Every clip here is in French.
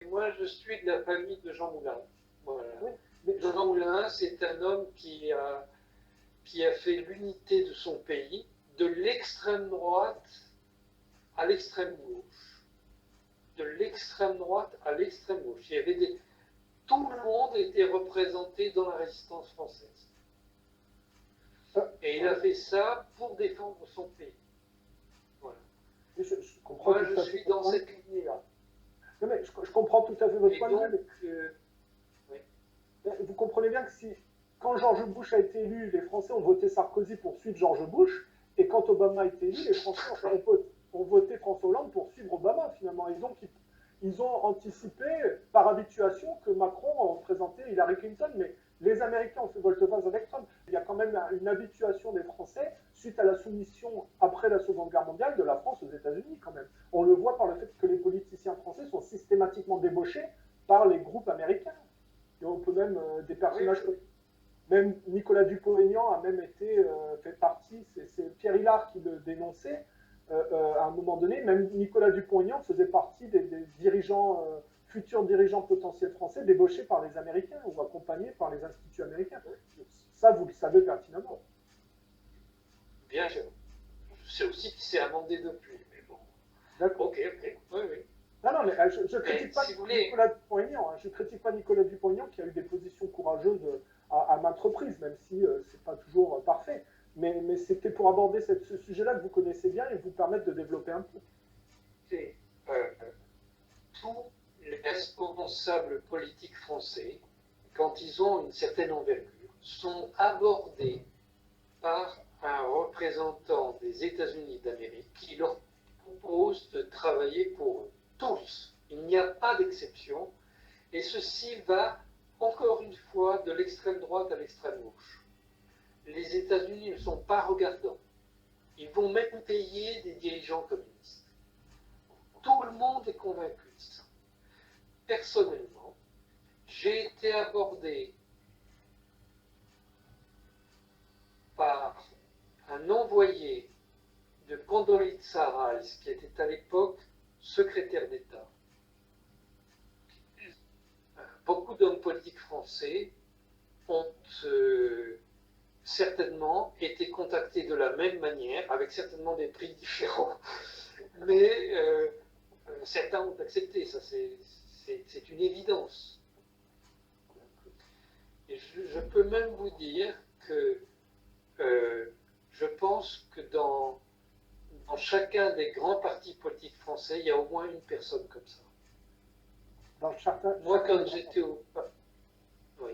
Moi, je suis de la famille de Jean Moulin. Voilà. Oui, mais Jean Moulin, c'est un homme qui a fait l'unité de son pays, de l'extrême droite à l'extrême gauche. De l'extrême droite à l'extrême gauche. Tout le monde était représenté dans la résistance française. Et il a fait ça pour défendre son pays. Voilà. je comprends Moi, tout je à fait suis votre dans point de cette vue. lignée-là. Non, mais je comprends tout à fait votre Et point de donc, vue, oui. mais vous comprenez bien que si, quand George Bush a été élu, les Français ont voté Sarkozy pour suivre George Bush, et quand Obama a été élu, les Français ont voté François Hollande pour suivre Obama, finalement. Et donc, ils ont anticipé, par habituation, que Macron représentait Hillary Clinton, mais les Américains ont fait volte-face avec Trump. Il y a quand même une habituation des Français, suite à la soumission après la Seconde Guerre mondiale, de la France aux États-Unis, quand même. On le voit par le fait que les politiciens français sont systématiquement débauchés par les groupes américains. Et on peut même des personnages comme même Nicolas Dupont-Aignan a même été fait partie, c'est Pierre Hillard qui le dénonçait à un moment donné. Même Nicolas Dupont-Aignan faisait partie des dirigeants, futurs dirigeants potentiels français débauchés par les Américains ou accompagnés par les instituts américains. Ça, vous le savez pertinemment. Bien sûr. Je sais aussi qu'il s'est amendé depuis, mais bon. D'accord. Ok, oui, oui. Non, non, mais je ne critique pas Si vous voulez, Nicolas Dupont-Aignan. Hein. Je ne critique pas Nicolas Dupont-Aignan qui a eu des positions courageuses à maintes reprises, même si ce n'est pas toujours parfait. Mais c'était pour aborder ce sujet-là que vous connaissez bien et vous permettre de développer un peu. c'est euh, tous les responsables politiques français, quand ils ont une certaine envergure, sont abordés par un représentant des États-Unis d'Amérique qui leur propose de travailler pour eux. Tous. Il n'y a pas d'exception. Et ceci va, encore une fois, de l'extrême droite à l'extrême gauche. Les États-Unis ne sont pas regardants. Ils vont même payer des dirigeants communistes. Tout le monde est convaincu de ça. Personnellement, j'ai été abordé par un envoyé de Condoleezza Rice, qui était à l'époque secrétaire d'État. Beaucoup d'hommes politiques français ont certainement été contactés de la même manière, avec certainement des prix différents, mais certains ont accepté, ça c'est une évidence. Et je peux même vous dire que je pense que dans chacun des grands partis politiques français, il y a au moins une personne comme ça. Dans chacun, Moi, quand j'étais oui.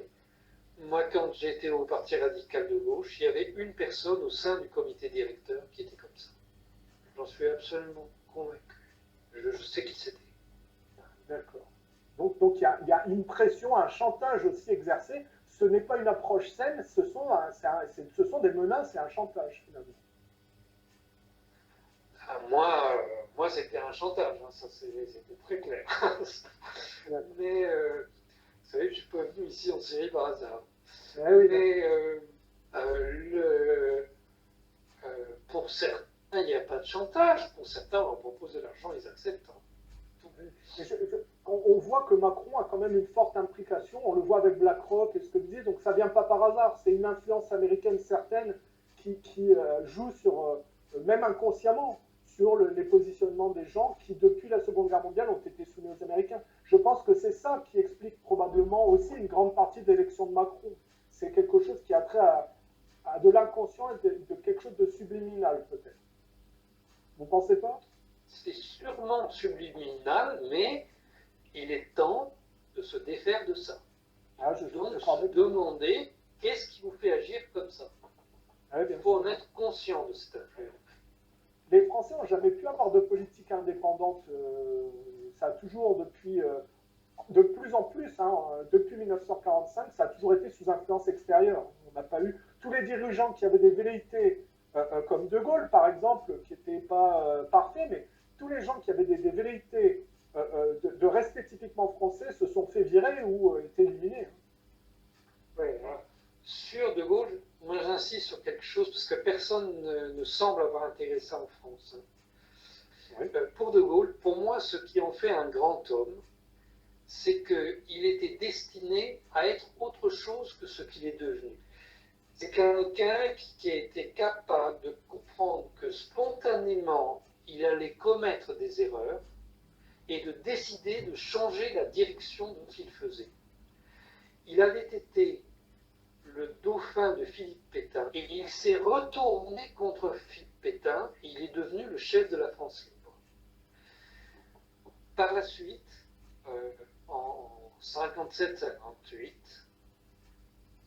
Moi, quand j'étais au Parti radical de gauche, il y avait une personne au sein du comité directeur qui était comme ça. J'en suis absolument convaincu. Je sais qui c'était. D'accord. Donc il y a une pression, un chantage aussi exercé. Ce n'est pas une approche saine, ce sont des menaces et un chantage finalement. Ah, moi c'était un chantage, hein, ça c'était très clair. Mais vous savez, je ne suis pas venu ici en Syrie par hasard. Oui, mais pour certains, il n'y a pas de chantage. Pour certains, on leur propose de l'argent, ils acceptent. On voit que Macron a quand même une forte implication. On le voit avec BlackRock et ce que vous disiez. Donc ça vient pas par hasard. C'est une influence américaine certaine qui joue sur, même inconsciemment, sur les positionnements des gens qui, depuis la Seconde Guerre mondiale, ont été soumis aux Américains. Je pense que c'est ça qui explique probablement aussi une grande partie de l'élection de Macron. C'est quelque chose qui a trait à de l'inconscient et de quelque chose de subliminal, peut-être. Vous pensez pas? C'est sûrement subliminal, mais il est temps de se défaire de ça. Donc, se demander qu'est-ce qui vous fait agir comme ça. Il faut en être conscient de cette influence. Les Français n'ont jamais pu avoir de politique indépendante. Ça a toujours, de plus en plus, hein, depuis 1945, ça a toujours été sous influence extérieure. On n'a pas eu tous les dirigeants qui avaient des velléités, comme De Gaulle par exemple, qui n'étaient pas parfaits, mais tous les gens qui avaient des velléités de rester typiquement français se sont fait virer ou étaient éliminés. Oui, sur De Gaulle, moi j'insiste sur quelque chose parce que personne ne semble avoir intégré ça en France. Oui. Pour De Gaulle, pour moi, ce qui en fait un grand homme, c'est qu'il était destiné à être autre chose que ce qu'il est devenu. C'est quelqu'un qui a été capable de comprendre que spontanément, il allait commettre des erreurs et de décider de changer la direction de ce qu'il faisait. Il avait été le dauphin de Philippe Pétain et il s'est retourné contre Philippe Pétain et il est devenu le chef de la France libre. Par la suite, en 57-58,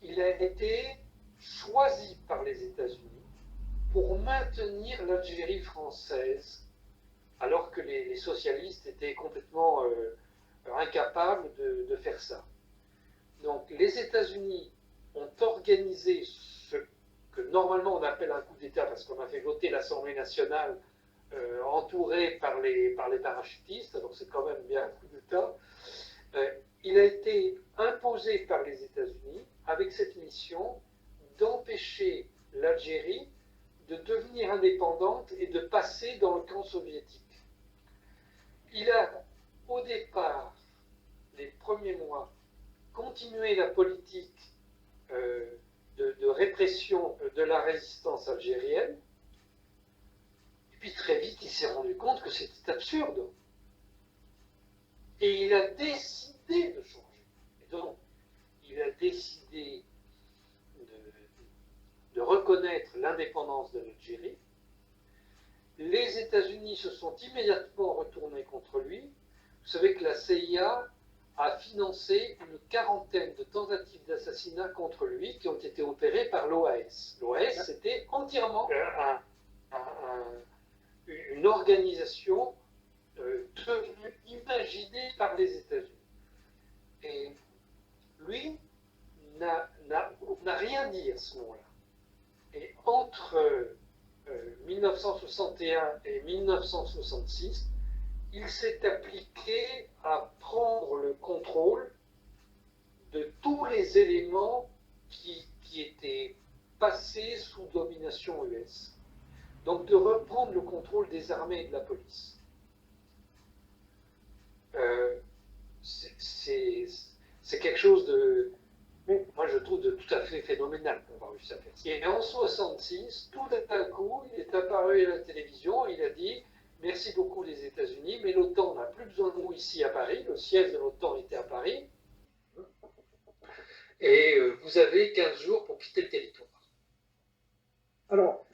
il a été choisi par les États-Unis pour maintenir l'Algérie française, alors que les socialistes étaient complètement incapables de faire ça. Donc les États-Unis ont organisé ce que normalement on appelle un coup d'État, parce qu'on a fait voter l'Assemblée nationale entourée par les parachutistes, donc c'est quand même bien un coup d'État. Il a été imposé par les États-Unis avec cette mission d'empêcher l'Algérie de devenir indépendante et de passer dans le camp soviétique. Il a, au départ, les premiers mois, continué la politique de répression de la résistance algérienne, et puis très vite, il s'est rendu compte que c'était absurde. Et il a décidé de changer. Et donc, il a décidé de reconnaître l'indépendance de l'Algérie. Les États-Unis se sont immédiatement retournés contre lui. Vous savez que la CIA a financé une quarantaine de tentatives d'assassinat contre lui qui ont été opérées par l'OAS. L'OAS, c'était entièrement une organisation imaginée par les États-Unis. Et lui n'a rien dit à ce moment-là. Et entre 1961 et 1966, il s'est appliqué à prendre le contrôle de tous les éléments qui étaient passés sous domination US. Donc de reprendre le contrôle des armées et de la police. C'est quelque chose de, moi je trouve, de tout à fait phénoménal d'avoir réussi à faire ça. Et en 1966, tout d'un coup, il est apparu à la télévision, il a dit « Merci beaucoup les États-Unis, mais l'OTAN n'a plus besoin de nous ici à Paris, le siège de l'OTAN était à Paris, et vous avez 15 jours pour quitter le territoire. » Alors,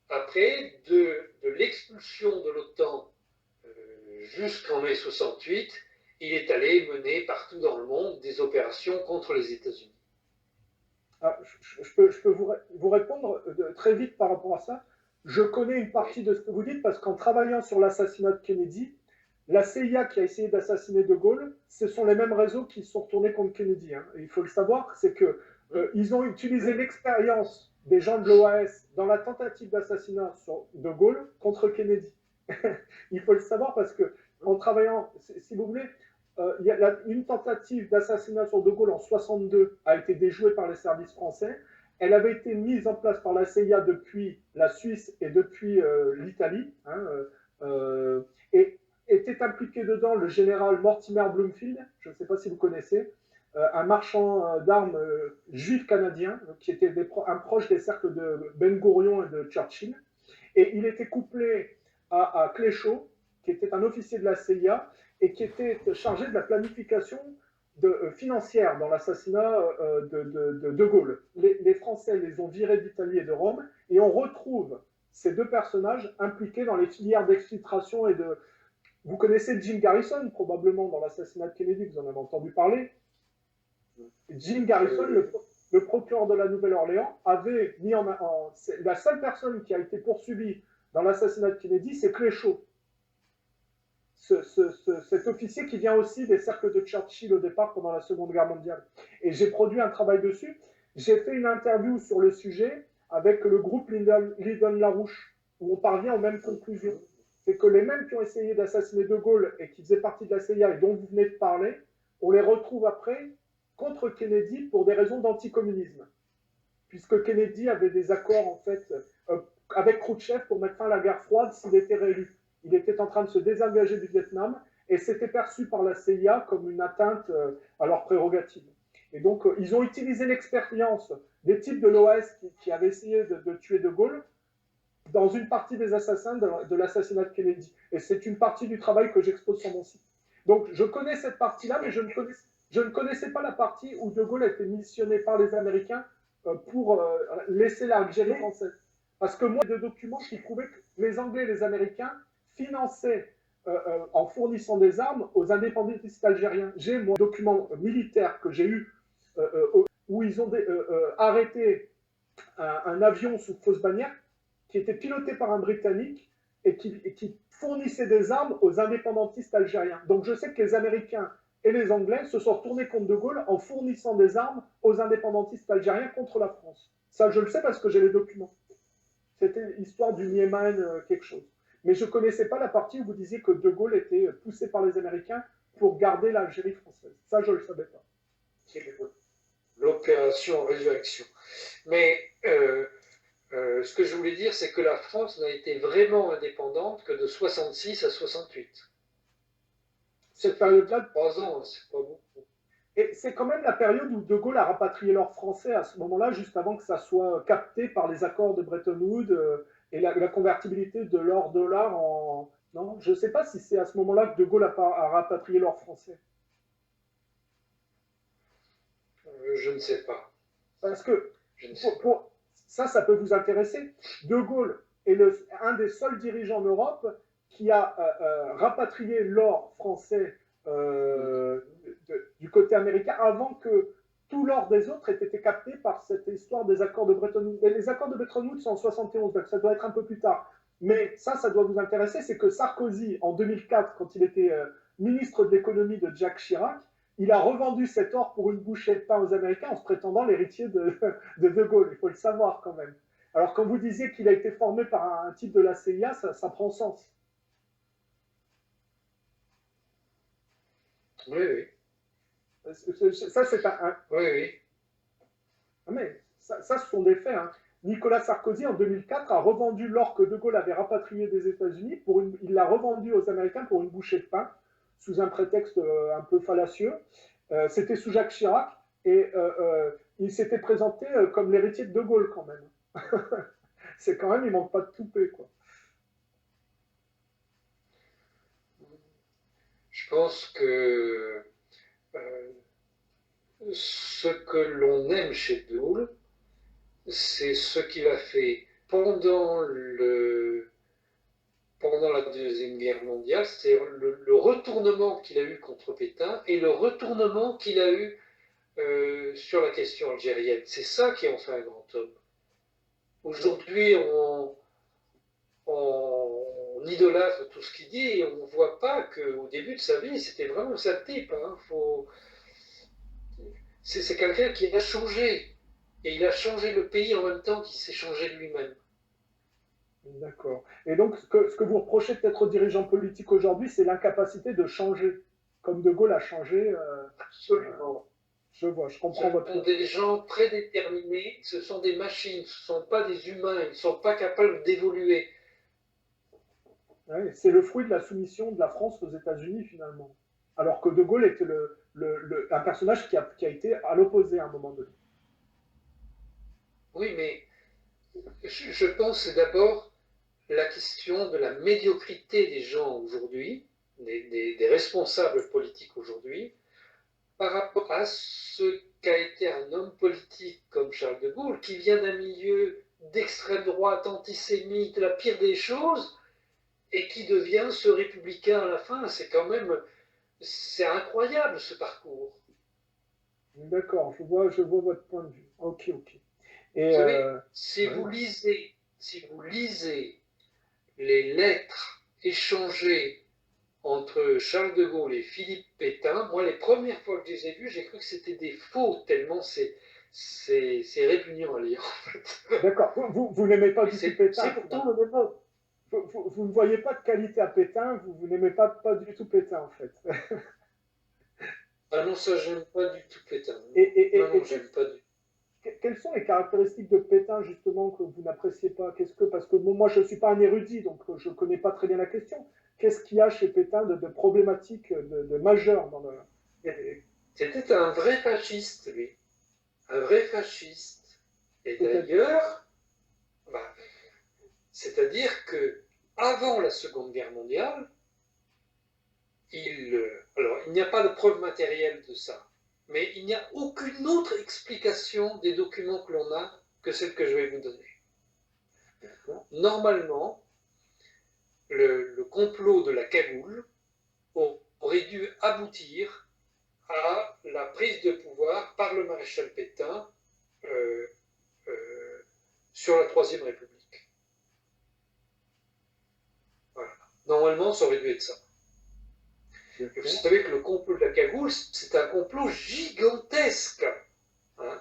Après de l'expulsion de l'OTAN jusqu'en mai 68, il est allé mener partout dans le monde des opérations contre les États-Unis. Je peux vous répondre très vite par rapport à ça. Je connais une partie de ce que vous dites parce qu'en travaillant sur l'assassinat de Kennedy, la CIA qui a essayé d'assassiner De Gaulle, ce sont les mêmes réseaux qui se sont retournés contre Kennedy. Hein. Il faut le savoir, c'est que ils ont utilisé l'expérience des gens de l'OAS dans la tentative d'assassinat sur De Gaulle contre Kennedy. Il faut le savoir parce que en travaillant, si vous voulez, une tentative d'assassinat sur De Gaulle en 62 a été déjouée par les services français. Elle avait été mise en place par la CIA depuis la Suisse et depuis l'Italie. Hein, et était impliqué dedans le général Mortimer Bloomfield, je ne sais pas si vous connaissez, un marchand d'armes juif canadien qui était un proche des cercles de Ben Gurion et de Churchill. Et il était couplé à Cléchot, qui était un officier de la CIA et qui était chargé de la planification financière dans l'assassinat de Gaulle. Les Français les ont virés d'Italie et de Rome et on retrouve ces deux personnages impliqués dans les filières d'exfiltration et de... Vous connaissez Jim Garrison, probablement, dans l'assassinat de Kennedy, vous en avez entendu parler. Jim Garrison, le procureur de la Nouvelle-Orléans, avait mis la seule personne qui a été poursuivie dans l'assassinat de Kennedy, c'est Cléchot. Cet officier qui vient aussi des cercles de Churchill au départ pendant la Seconde Guerre mondiale. Et j'ai produit un travail dessus. J'ai fait une interview sur le sujet avec le groupe Lyndon-LaRouche, où on parvient aux mêmes conclusions. C'est que les mêmes qui ont essayé d'assassiner De Gaulle et qui faisaient partie de la CIA et dont vous venez de parler, on les retrouve après contre Kennedy pour des raisons d'anticommunisme. Puisque Kennedy avait des accords en fait avec Khrouchtchev pour mettre fin à la guerre froide s'il était réélu. Il était en train de se désengager du Vietnam et c'était perçu par la CIA comme une atteinte à leurs prérogatives. Et donc, ils ont utilisé l'expérience des types de l'OAS qui avaient essayé de tuer De Gaulle dans une partie des assassins de l'assassinat de Kennedy. Et c'est une partie du travail que j'expose sur mon site. Donc, je connais cette partie-là, mais je ne connaissais pas la partie où De Gaulle a été missionné par les Américains pour laisser l'Algérie française. Parce que moi, j'ai des documents qui prouvaient que les Anglais et les Américains finançaient en fournissant des armes aux indépendantistes algériens. J'ai mon document militaire que j'ai eu où ils ont arrêté un avion sous fausse bannière qui était piloté par un Britannique et qui fournissait des armes aux indépendantistes algériens. Donc je sais que les Américains et les Anglais se sont retournés contre De Gaulle en fournissant des armes aux indépendantistes algériens contre la France. Ça, je le sais parce que j'ai les documents. C'était l'histoire du Nieman quelque chose. Mais je ne connaissais pas la partie où vous disiez que De Gaulle était poussé par les Américains pour garder l'Algérie française. Ça, je ne le savais pas. L'opération Résurrection. Mais ce que je voulais dire, c'est que la France n'a été vraiment indépendante que de 66 à 68. Cette période-là, 3 ans, c'est pas beaucoup. Et c'est quand même la période où De Gaulle a rapatrié l'or français à ce moment-là, juste avant que ça soit capté par les accords de Bretton Woods et la convertibilité de l'or-dollar en... Non, je ne sais pas si c'est à ce moment-là que De Gaulle a rapatrié l'or français. Je ne sais pas. Parce que ça peut vous intéresser. De Gaulle est un des seuls dirigeants en Europe qui a rapatrié l'or français du côté américain avant que tout l'or des autres ait été capté par cette histoire des accords de Bretton Woods. Et les accords de Bretton Woods sont en 71, donc ça doit être un peu plus tard. Mais ça doit vous intéresser, c'est que Sarkozy, en 2004, quand il était ministre de l'économie de Jacques Chirac, il a revendu cet or pour une bouchée de pain aux Américains en se prétendant l'héritier de Gaulle. Il faut le savoir quand même. Alors quand vous disiez qu'il a été formé par un type de la CIA, ça prend sens. Oui, oui. Ça, c'est un... Oui, oui. Mais ça, ce sont des faits. Hein. Nicolas Sarkozy, en 2004, a revendu l'or que De Gaulle avait rapatrié des États-Unis. Il l'a revendu aux Américains pour une bouchée de pain, sous un prétexte un peu fallacieux. C'était sous Jacques Chirac. Et il s'était présenté comme l'héritier de De Gaulle, quand même. C'est quand même, il manque pas de toupet, quoi. Je pense que ce que l'on aime chez De Gaulle, c'est ce qu'il a fait pendant la Deuxième Guerre mondiale, c'est le retournement qu'il a eu contre Pétain et le retournement qu'il a eu sur la question algérienne. C'est ça qui en fait un grand homme. Aujourd'hui, on idolâtre tout ce qu'il dit et on ne voit pas qu'au début de sa vie, c'était vraiment un sale type. Hein. C'est quelqu'un qui a changé. Et il a changé le pays en même temps qu'il s'est changé lui-même. D'accord. Et donc, ce que vous reprochez peut-être aux dirigeants politiques aujourd'hui, c'est l'incapacité de changer, comme De Gaulle a changé. Absolument. Je vois, je comprends votre... Ce sont des gens prédéterminés, ce sont des machines, ce ne sont pas des humains, ils ne sont pas capables d'évoluer. Ouais, c'est le fruit de la soumission de la France aux États-Unis, finalement. Alors que De Gaulle était un personnage qui a été à l'opposé à un moment donné. Oui, mais je pense que c'est d'abord la question de la médiocrité des gens aujourd'hui, des responsables politiques aujourd'hui, par rapport à ce qu'a été un homme politique comme Charles de Gaulle, qui vient d'un milieu d'extrême droite, antisémite, la pire des choses, et qui devient ce républicain à la fin. C'est incroyable ce parcours. D'accord, je vois votre point de vue. Ok. Et vous savez, si vous lisez les lettres échangées entre Charles de Gaulle et Philippe Pétain, moi, les premières fois que je les ai vues, j'ai cru que c'était des faux, tellement c'est répugnant à lire, en fait. D'accord. Vous n'aimez pas du tout Pétain. C'est pourtant le même homme. Vous ne voyez pas de qualité à Pétain, vous n'aimez pas du tout Pétain, en fait. Ah non, ça, j'aime pas du tout Pétain. Non, j'aime pas du tout. Quelles sont les caractéristiques de Pétain, justement, que vous n'appréciez pas? Parce que bon, moi, je ne suis pas un érudit, donc je ne connais pas très bien la question. qu'est-ce qu'il y a chez Pétain de problématique, de majeur dans le... C'était un vrai fasciste, lui. Un vrai fasciste. Et d'ailleurs, bah, c'est-à-dire que avant la Seconde Guerre mondiale, alors il n'y a pas de preuve matérielle de ça, mais il n'y a aucune autre explication des documents que l'on a que celle que je vais vous donner. Normalement, le complot de la cagoule aurait dû aboutir à la prise de pouvoir par le maréchal Pétain euh, sur la Troisième République. Voilà. Normalement, ça aurait dû être ça. Et vous savez que le complot de la cagoule, c'est un complot gigantesque. Hein.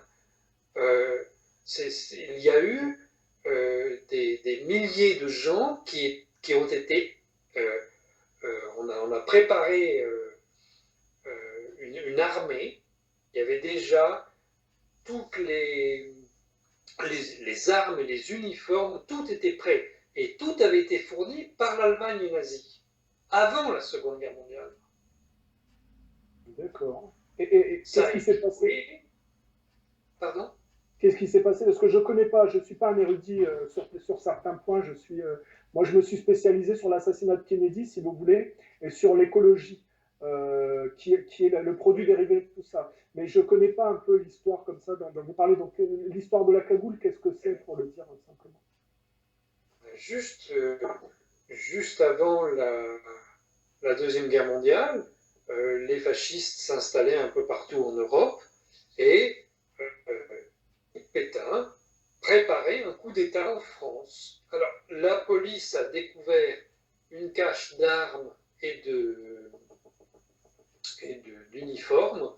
Il y a eu des milliers de gens qui ont été... on a préparé une armée. Il y avait déjà toutes les armes et les uniformes, tout était prêt. Et tout avait été fourni par l'Allemagne nazie, avant la Seconde Guerre mondiale. D'accord. Et qu'est-ce qui s'est passé? Pardon? Qu'est-ce qui s'est passé? Parce que je ne connais pas, je ne suis pas un érudit sur certains points. Moi, je me suis spécialisé sur l'assassinat de Kennedy, si vous voulez, et sur l'écologie, qui est le produit dérivé de tout ça. Mais je ne connais pas un peu l'histoire comme ça dont vous parlez. Donc, l'histoire de la cagoule, qu'est-ce que c'est, pour le dire simplement? Juste avant la Deuxième Guerre mondiale, les fascistes s'installaient un peu partout en Europe et Pétain préparait un coup d'État en France. Alors, la police a découvert une cache d'armes et d'uniformes.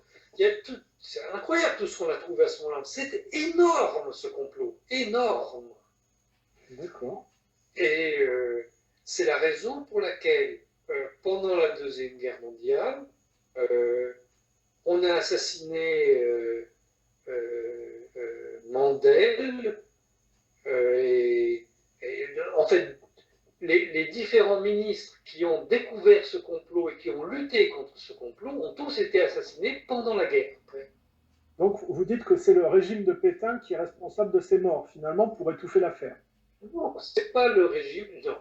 C'est incroyable tout ce qu'on a trouvé à ce moment-là. C'était énorme, ce complot. Énorme. D'accord. Et c'est la raison pour laquelle, pendant la Deuxième Guerre mondiale, on a assassiné Mandel, en fait, les différents ministres qui ont découvert ce complot et qui ont lutté contre ce complot ont tous été assassinés pendant la guerre. Donc, vous dites que c'est le régime de Pétain qui est responsable de ces morts, finalement, pour étouffer l'affaire. Non, ce n'est pas le régime, non.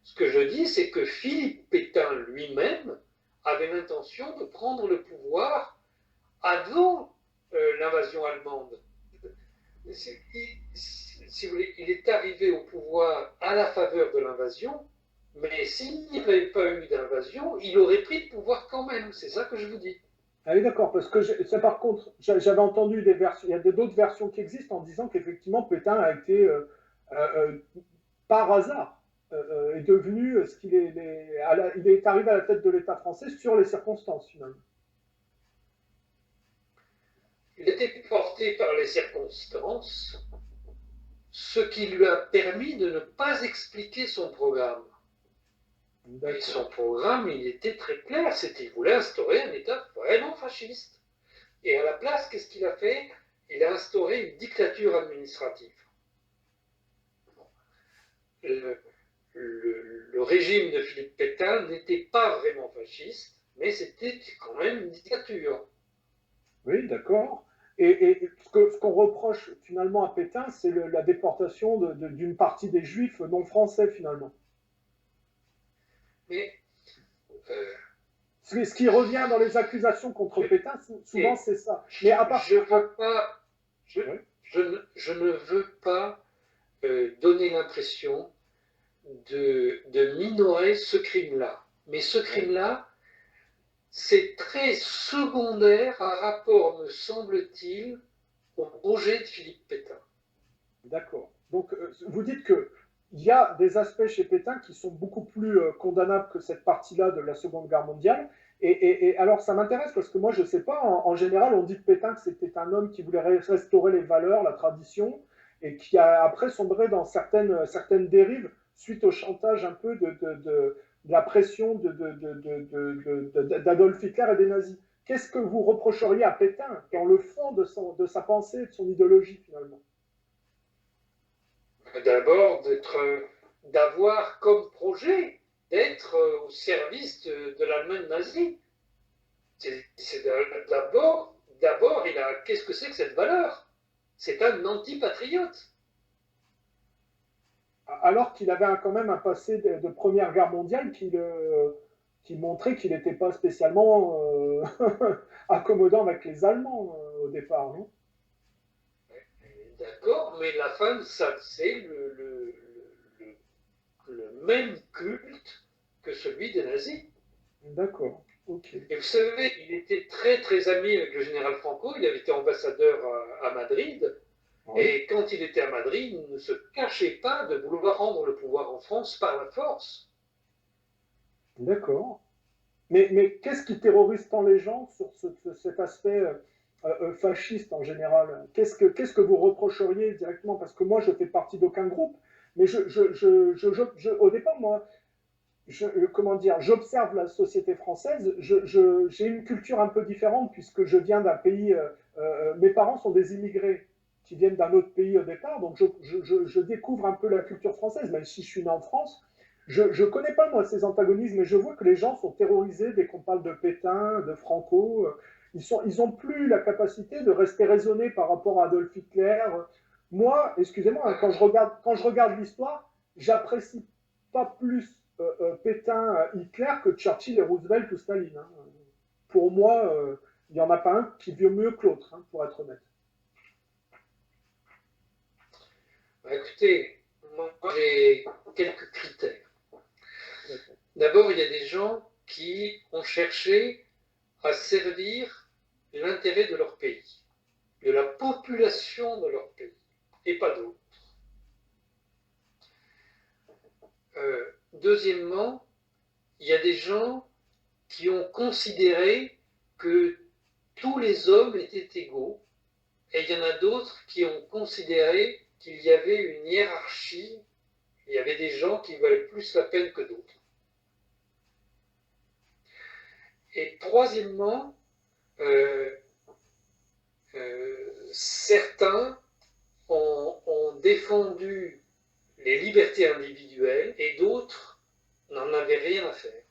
Ce que je dis, c'est que Philippe Pétain lui-même avait l'intention de prendre le pouvoir avant l'invasion allemande. Si vous voulez, il est arrivé au pouvoir à la faveur de l'invasion, mais s'il n'y avait pas eu d'invasion, il aurait pris le pouvoir quand même. C'est ça que je vous dis. Ah oui, d'accord, parce que ça, par contre, j'avais entendu des versions, il y a d'autres versions qui existent en disant qu'effectivement Pétain a été, par hasard, est devenu ce qu'il est, il est arrivé à la tête de l'État français sur les circonstances, finalement. Il était porté par les circonstances, ce qui lui a permis de ne pas expliquer son programme. Et son programme, il était très clair, c'était qu'il voulait instaurer un État vraiment fasciste. Et à la place, qu'est-ce qu'il a fait? Il a instauré une dictature administrative. Le régime de Philippe Pétain n'était pas vraiment fasciste, mais c'était quand même une dictature. Oui, d'accord. Et ce qu'on reproche finalement à Pétain, c'est la déportation d'une partie des Juifs non français, finalement. Mais ce qui revient dans les accusations contre Pétain, souvent c'est ça. Mais à part... je ne veux pas donner l'impression de minorer ce crime-là. Mais ce crime-là, c'est très secondaire par rapport, me semble-t-il, au projet de Philippe Pétain. D'accord. Donc, vous dites qu'il y a des aspects chez Pétain qui sont beaucoup plus condamnables que cette partie-là de la Seconde Guerre mondiale. Et alors, ça m'intéresse parce que moi, je ne sais pas, en général, on dit de Pétain que c'était un homme qui voulait restaurer les valeurs, la tradition, et qui a après sombré dans certaines dérives suite au chantage un peu de la pression d'Adolf Hitler et des nazis. Qu'est-ce que vous reprocheriez à Pétain dans le fond de sa pensée, de son idéologie, finalement? D'abord, d'avoir comme projet d'être au service de l'Allemagne nazie. D'abord, qu'est-ce que c'est que cette valeur? C'est un anti-patriote. Alors qu'il avait quand même un passé de Première Guerre mondiale qui montrait qu'il n'était pas spécialement accommodant avec les Allemands au départ, non? D'accord, mais la fin, ça, c'est le même culte que celui des nazis. D'accord, ok. Et vous savez, il était très très ami avec le général Franco, il avait été ambassadeur à Madrid, Oui, et quand il était à Madrid, il ne se cachait pas de vouloir rendre le pouvoir en France par la force. d'accord. Mais qu'est-ce qui terrorise tant les gens sur cet aspect fasciste en général? Qu'est-ce que vous reprocheriez directement? Parce que moi, je fais partie d'aucun groupe, mais au départ, moi, comment dire, j'observe la société française. J'ai une culture un peu différente puisque je viens d'un pays. Mes parents sont des immigrés qui viennent d'un autre pays au départ, donc je découvre un peu la culture française, même si je suis né en France. Je ne connais pas, moi, ces antagonismes, mais je vois que les gens sont terrorisés dès qu'on parle de Pétain, de Franco. Ils ont plus la capacité de rester raisonnés par rapport à Adolf Hitler. Moi, excusez-moi, hein, quand je regarde l'histoire, j'apprécie pas plus Pétain, Hitler que Churchill et Roosevelt ou Staline. Hein. Pour moi, il n'y en a pas un qui vaut mieux que l'autre, hein, pour être honnête. Bah, écoutez, moi j'ai quelques critères. D'abord, il y a des gens qui ont cherché à servir l'intérêt de leur pays, de la population de leur pays, et pas d'autres. Deuxièmement, il y a des gens qui ont considéré que tous les hommes étaient égaux, et il y en a d'autres qui ont considéré qu'il y avait une hiérarchie, il y avait des gens qui valaient plus la peine que d'autres. Et troisièmement, euh, certains ont défendu les libertés individuelles et d'autres n'en avaient rien à faire.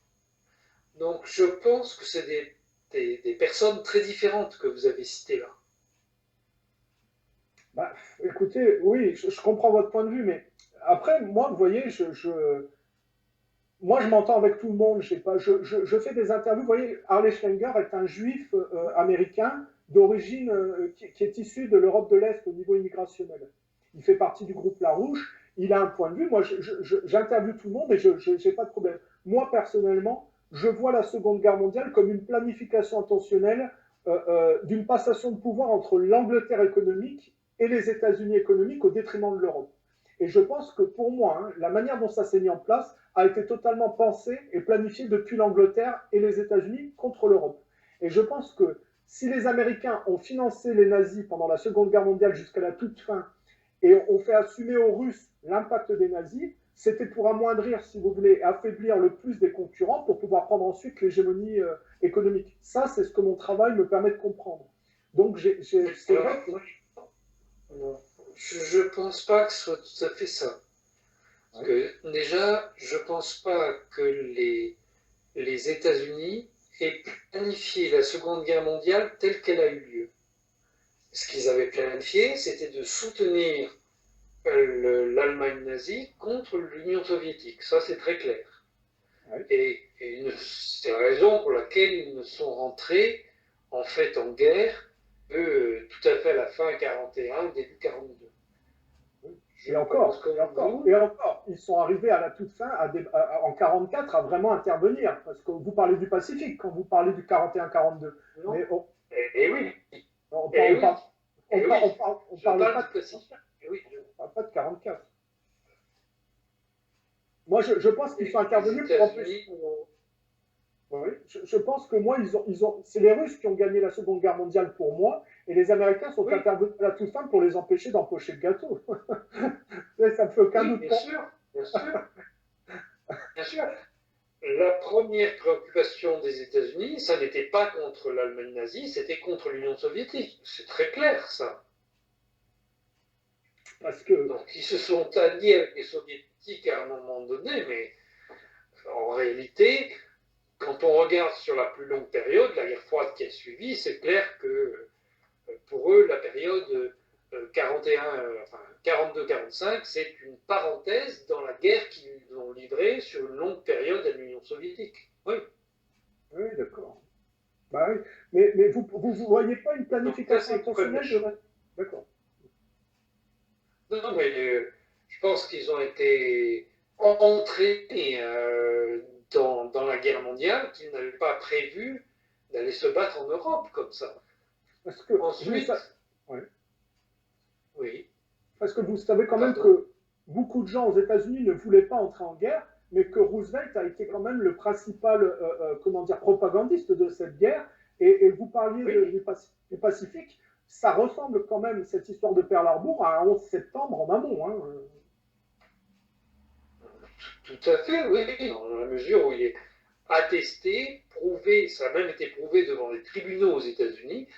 Donc je pense que c'est des personnes très différentes que vous avez citées là. Bah, écoutez, oui, je comprends votre point de vue, mais après, moi, vous voyez, moi, je m'entends avec tout le monde. Je fais des interviews. Vous voyez, Harley Schlanger est un juif américain d'origine qui est issu de l'Europe de l'Est au niveau immigrationnel. Il fait partie du groupe Larouche. Il a un point de vue. Moi, j'interviewe tout le monde et je n'ai pas de problème. Moi, personnellement, je vois la Seconde Guerre mondiale comme une planification intentionnelle d'une passation de pouvoir entre l'Angleterre économique et les États-Unis économiques au détriment de l'Europe. Et je pense que pour moi, hein, la manière dont ça s'est mis en place a été totalement pensé et planifié depuis l'Angleterre et les États-Unis contre l'Europe. Et je pense que si les Américains ont financé les nazis pendant la Seconde Guerre mondiale jusqu'à la toute fin et ont fait assumer aux Russes l'impact des nazis, c'était pour amoindrir, si vous voulez, affaiblir le plus des concurrents pour pouvoir prendre ensuite l'hégémonie économique. Ça, c'est ce que mon travail me permet de comprendre. Donc, c'est vrai que... Je ne pense pas que ce soit tout à fait ça. Parce que déjà, je ne pense pas que les États-Unis aient planifié la Seconde Guerre mondiale telle qu'elle a eu lieu. Ce qu'ils avaient planifié, c'était de soutenir l'Allemagne nazie contre l'Union soviétique. Ça, c'est très clair. Ouais. Et c'est la raison pour laquelle ils ne sont rentrés en fait en guerre tout à fait à la fin 41, début 42. Et encore, ils sont arrivés à la toute fin, en 44, à vraiment intervenir. Parce que vous parlez du Pacifique quand vous parlez du 41-42. Mais oui. On parle pas du Pacifique. Oui, parle pas de 44. Moi, je pense qu'ils sont intervenus pour empêcher. Oui, je pense que moi, c'est les Russes qui ont gagné la Seconde Guerre mondiale pour moi, et les Américains sont intervenus à la toute fin pour les empêcher d'empocher le gâteau. Ça ne fait aucun doute. Bien sûr, bien sûr. Bien sûr. La première préoccupation des États-Unis, ça n'était pas contre l'Allemagne nazie, c'était contre l'Union soviétique. C'est très clair, ça. Parce que... Donc, ils se sont alliés avec les soviétiques à un moment donné, mais en réalité, quand on regarde sur la plus longue période, la guerre froide qui a suivi, c'est clair que pour eux, la période 42-45, c'est une parenthèse dans la guerre qu'ils ont livrée sur une longue période à l'Union soviétique. Oui. Oui, d'accord. Bah oui. Mais vous ne voyez pas une planification Donc, intentionnelle de... D'accord. Non, mais je pense qu'ils ont été entraînés dans la guerre mondiale, qu'ils n'avaient pas prévu d'aller se battre en Europe comme ça. Parce que Ensuite, ouais. oui. Parce que vous savez quand même Pardon. que beaucoup de gens aux États-Unis ne voulaient pas entrer en guerre, mais que Roosevelt a été quand même le principal, comment dire, propagandiste de cette guerre. Et vous parliez Oui. du Pacifique, ça ressemble quand même, cette histoire de Pearl Harbor, à un 11 septembre en amont. Hein. Tout à fait, oui, dans la mesure où il est attesté, prouvé, ça a même été prouvé devant les tribunaux aux États-Unis,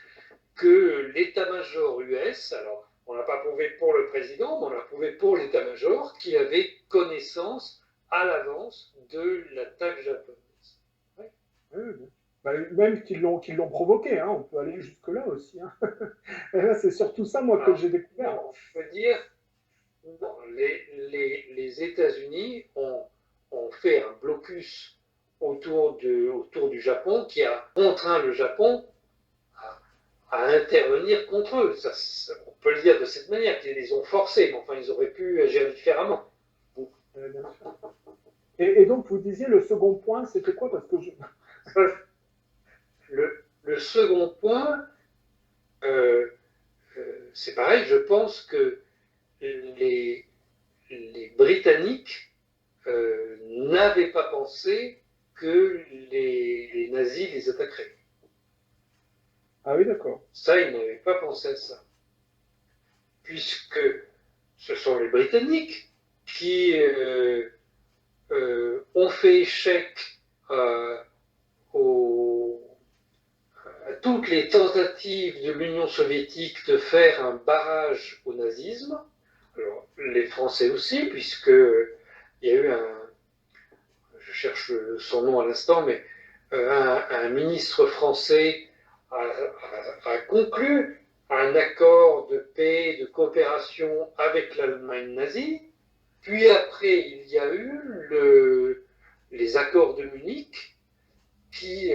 que l'état-major US, alors on n'a pas prouvé pour le président, mais on a prouvé pour l'état-major, qu'il avait connaissance à l'avance de l'attaque japonaise. Oui. Oui. Bah, même qu'ils l'ont provoqué, hein. On peut aller jusque-là aussi. Hein. C'est surtout ça, moi, que Alors, j'ai découvert. non, je veux dire, non, les États-Unis ont fait un blocus autour du Japon qui a contraint le Japon à intervenir contre eux. On peut le dire de cette manière, qu'ils les ont forcés, mais enfin, ils auraient pu agir différemment. Bien sûr. Et donc, vous disiez, le second point, c'était quoi? Parce que le second point, c'est pareil, je pense que les Britanniques n'avaient pas pensé que les nazis les attaqueraient. Ah oui, d'accord. Ça, ils n'avaient pas pensé à ça. Puisque ce sont les Britanniques qui ont fait échec aux, à toutes les tentatives de l'Union soviétique de faire un barrage au nazisme. Alors, les Français aussi, puisque il y a eu je cherche son nom à l'instant, mais un ministre français a conclu un accord de paix, de coopération avec l'Allemagne nazie. Puis après, il y a eu les accords de Munich qui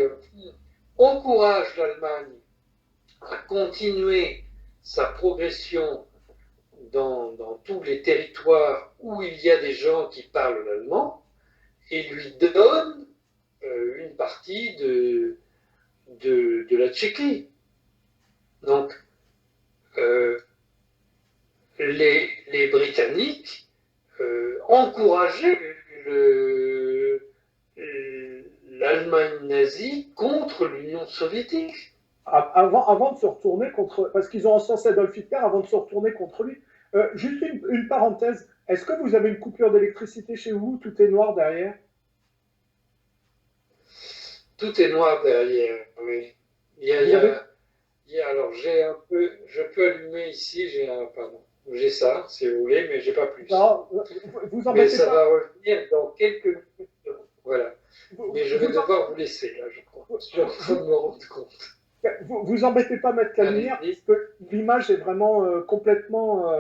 encouragent l'Allemagne à continuer sa progression dans tous les territoires où il y a des gens qui parlent l'allemand et lui donne une partie de la Tchéquie. Donc, les Britanniques encourageaient l'Allemagne nazie contre l'Union soviétique. Avant de se retourner contre... Parce qu'ils ont encensé Adolf Hitler avant de se retourner contre lui. Juste une parenthèse. Est-ce que vous avez une coupure d'électricité chez vous? Tout est noir derrière? Tout est noir derrière, oui. Alors, je peux allumer ici, j'ai ça, si vous voulez, mais j'ai pas plus. Non, vous mais embêtez ça pas. va revenir dans quelques minutes. Voilà. Mais je vais devoir vous laisser, là, je crois. Je suis en train de me rendre compte. Vous embêtez pas mettre la lumière, parce que l'image est vraiment complètement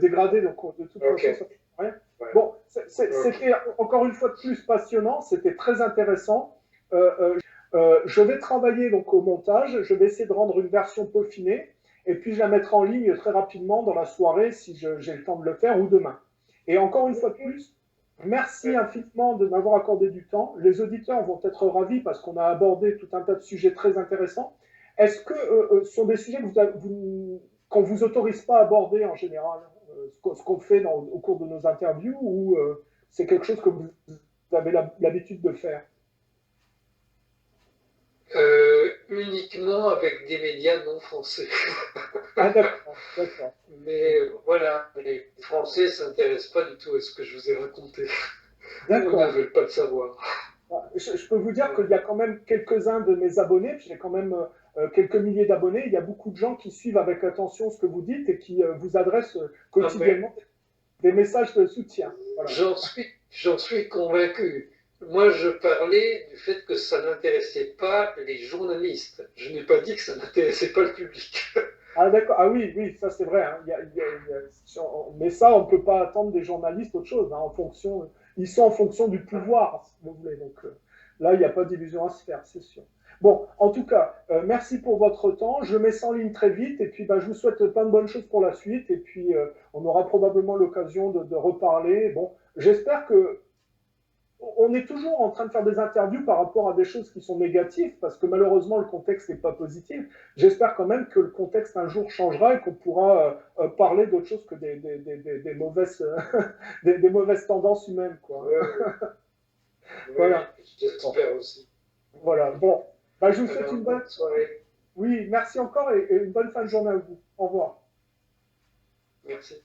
dégradée, donc de toute façon, ça ne fait rien. Ouais. Bon, c'était encore une fois de plus passionnant, c'était très intéressant. Je vais travailler donc au montage, je vais essayer de rendre une version peaufinée, et puis je la mettrai en ligne très rapidement dans la soirée si j'ai le temps de le faire, ou demain. Et encore une fois de plus, merci infiniment de m'avoir accordé du temps. Les auditeurs vont être ravis parce qu'on a abordé tout un tas de sujets très intéressants. Est-ce que ce sont des sujets qu'on ne vous autorise pas à aborder en général, ce qu'on fait au cours de nos interviews, ou c'est quelque chose que vous avez l'habitude de faire? Uniquement avec des médias non français. Ah d'accord, d'accord. Mais voilà, les Français ne s'intéressent pas du tout à ce que je vous ai raconté. D'accord. Ils ne veulent pas le savoir. Je peux vous dire qu'il y a quand même quelques-uns de mes abonnés, puis j'ai quand même quelques milliers d'abonnés. Il y a beaucoup de gens qui suivent avec attention ce que vous dites et qui vous adressent quotidiennement des messages de soutien. Voilà. J'en suis convaincu. Moi, je parlais du fait que ça n'intéressait pas les journalistes. Je n'ai pas dit que ça n'intéressait pas le public. Ah d'accord, ah oui, oui, ça c'est vrai. Hein. Mais ça, on ne peut pas attendre des journalistes autre chose. Hein, en fonction, ils sont en fonction du pouvoir, si vous voulez. Donc là, il n'y a pas d'illusion à se faire, c'est sûr. Bon, en tout cas, merci pour votre temps. Je mets ça en ligne très vite et puis bah, je vous souhaite plein de bonnes choses pour la suite. Et puis on aura probablement l'occasion de reparler. Bon, j'espère que on est toujours en train de faire des interviews par rapport à des choses qui sont négatives, parce que malheureusement le contexte n'est pas positif. J'espère quand même que le contexte un jour changera et qu'on pourra parler d'autre chose que des mauvaises, des mauvaises tendances humaines. Quoi. Voilà. J'espère aussi. Voilà. Bon, bah, je vous souhaite Alors, une bonne bonne soirée. Oui, merci encore et une bonne fin de journée à vous. Au revoir. Merci.